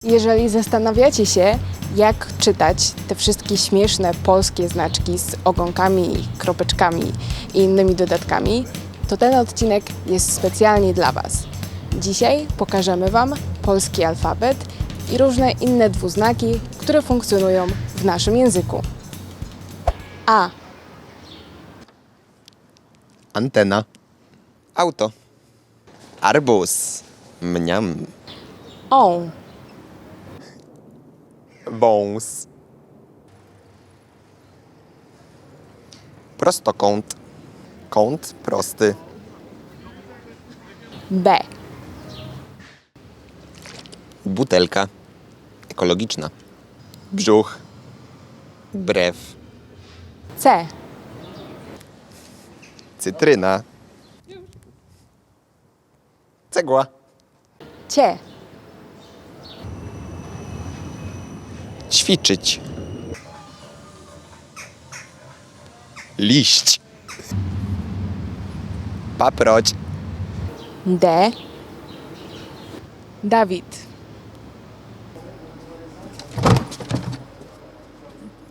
Jeżeli zastanawiacie się, jak czytać te wszystkie śmieszne polskie znaczki z ogonkami, kropeczkami i innymi dodatkami, to ten odcinek jest specjalnie dla Was. Dzisiaj pokażemy Wam polski alfabet i różne inne dwuznaki, które funkcjonują w naszym języku. A. Antena. Auto. Arbuz. Mniam. O. Wąs. Prostokąt. Kąt prosty. B. Butelka. Ekologiczna. Brzuch. Brew. C. Cytryna. Cegła. Cie. Ćwiczyć. Liść. Paproć. D. Dawid.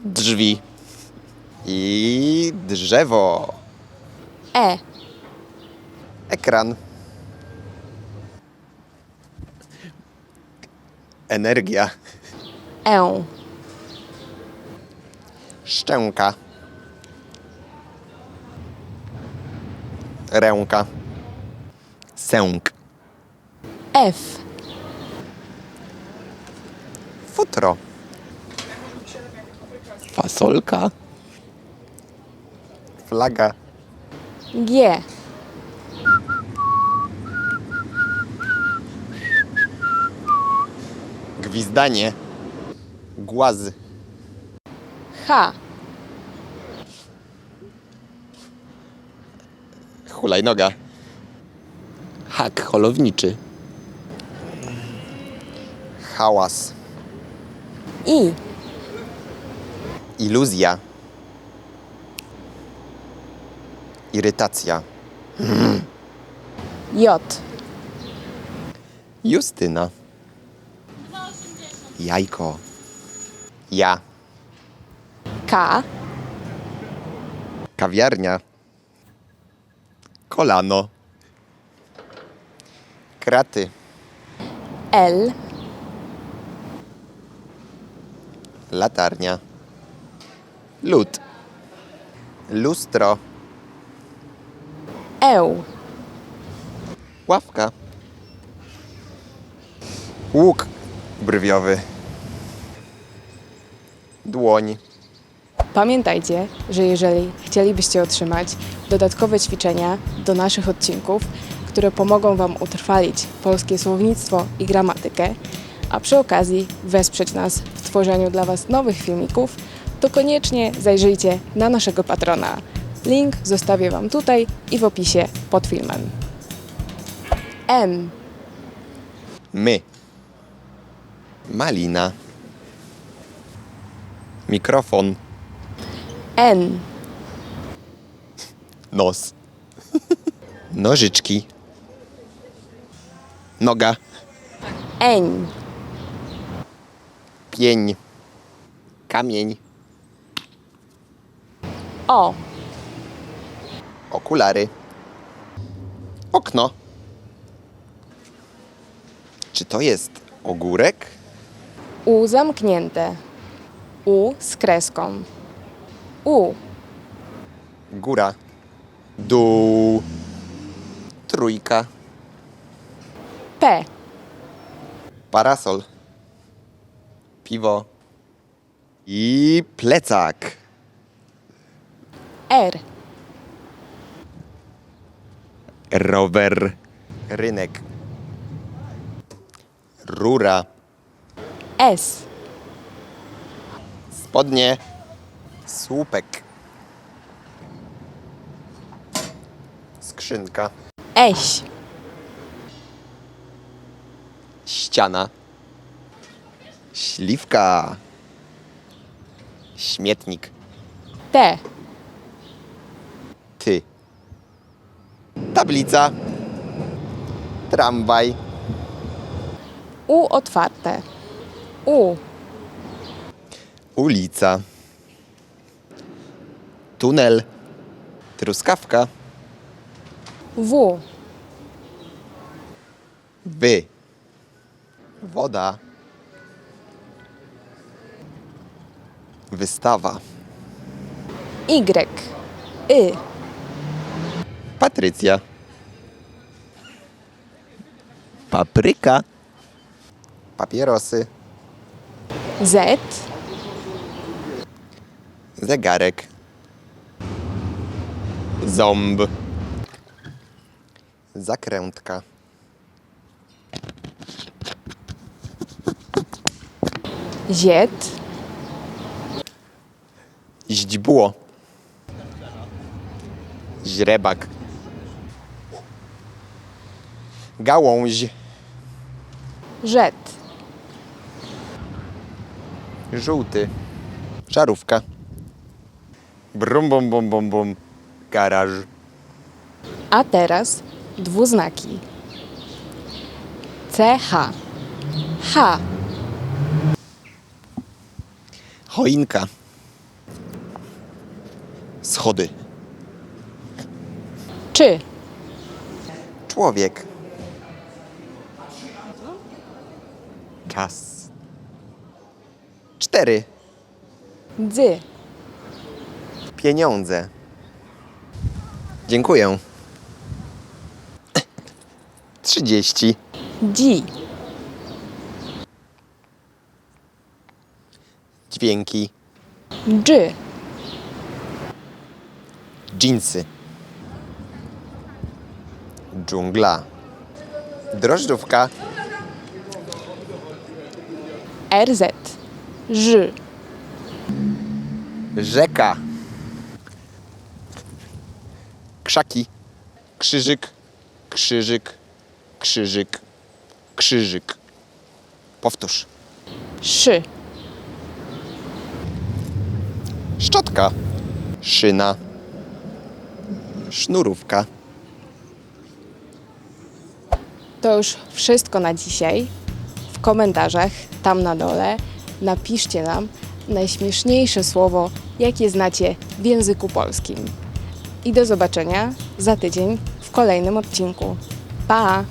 Drzwi. I drzewo. E. Ekran. Energia. E. Szczęka. Ręka. Sęk. F. Futro. Fasolka. Flaga. G. Gwizdanie. Głaz. H. Hulajnoga. Hak holowniczy. Hałas. I. Iluzja. Irytacja. J. Justyna. Jajko. Ja. K. Kawiarnia. Kolano. Kraty. L. Latarnia. Lód. Lustro. E. Ławka. Łuk brwiowy. Dłoń. Pamiętajcie, że jeżeli chcielibyście otrzymać dodatkowe ćwiczenia do naszych odcinków, które pomogą Wam utrwalić polskie słownictwo i gramatykę, a przy okazji wesprzeć nas w tworzeniu dla Was nowych filmików, to koniecznie zajrzyjcie na naszego patrona. Link zostawię Wam tutaj i w opisie pod filmem. M. My. Malina. Mikrofon. N. Nos. Nożyczki. Noga. Eń. Pień. Kamień. O. Okulary. Okno. Czy to jest ogórek? U zamknięte. U z kreską. U. Góra. Dół. Trójka. P. Parasol. Piwo. I plecak. R. Rower. Rynek. Rura. S. Spodnie. Słupek. Skrzynka. Eś. Ściana. Śliwka. Śmietnik. T. Ty. Tablica. Tramwaj. U otwarte. U, Ulica. Tunel. Truskawka. W, Wy. Woda. Wystawa. Y, Y, Patrycja. Papryka. Papierosy. Z, Zegarek. Ząb. Zakrętka. Z, Źdźbło. Źrebak. Gałąź. Z, Żółty. Żarówka. Brum bum bum bum bum. Garaż. a teraz dwuznaki. CH, H, Choinka. Schody. Czy, Człowiek. Czas. 4. Dzy, Pieniądze. Dziękuję. 30. Dzi, Dźwięki. Dż, Dżinsy. Dżungla. Drożdżówka. RZ, Ż, Rzeka. Krzaki. Krzyżyk. Krzyżyk. Krzyżyk. Krzyżyk. Powtórz. Szy, Szczotka. Szyna. Sznurówka. To już wszystko na dzisiaj. W komentarzach, tam na dole, napiszcie nam najśmieszniejsze słowo, jakie znacie w języku polskim. I do zobaczenia za tydzień w kolejnym odcinku. Pa!